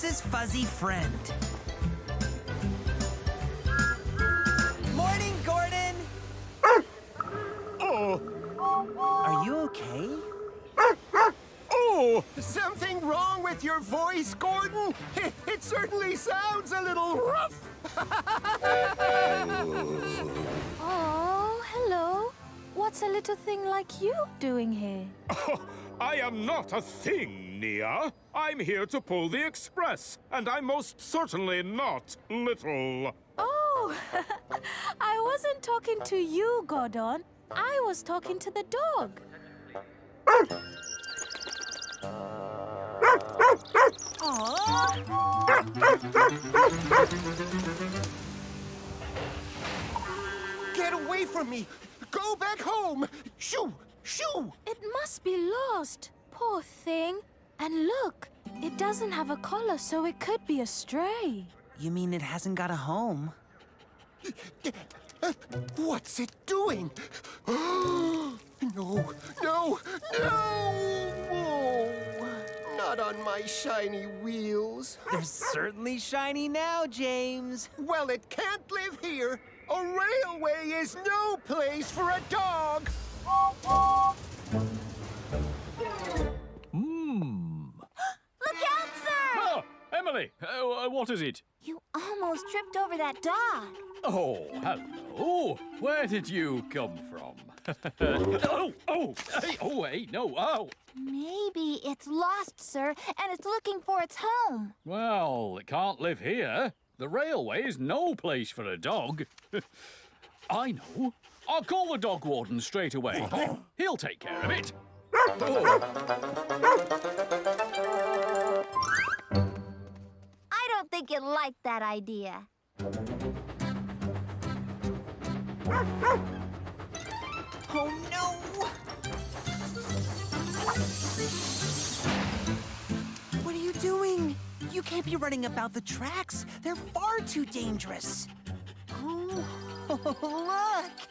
Max's fuzzy friend. Morning, Gordon! Oh! Are you okay? Oh! Something wrong with your voice, Gordon? It certainly sounds a little rough. Oh, hello. What's a little thing like you doing here? Oh, I am not a thing, Nia. I'm here to pull the express, and I'm most certainly not little. Oh, I wasn't talking to you, Gordon. I was talking to the dog. Get away from me! Go back home! Shoo! Shoo! It must be lost. Poor thing. And look, it doesn't have a collar, so it could be a stray. You mean it hasn't got a home? What's it doing? No! No! No! Oh, not on my shiny wheels. They're certainly shiny now, James. Well, it can't live here. A railway is no place for a dog. Look out, sir! Oh, Emily, what is it? You almost tripped over that dog. Oh, hello. Where did you come from? Hey, no, oh. Maybe it's lost, sir, and it's looking for its home. Well, it can't live here. The railway is no place for a dog. I know. I'll call the dog warden straight away. He'll take care of it. I don't think it liked that idea. Oh, no! What are you doing? You can't be running about the tracks. They're far too dangerous. Oh, look!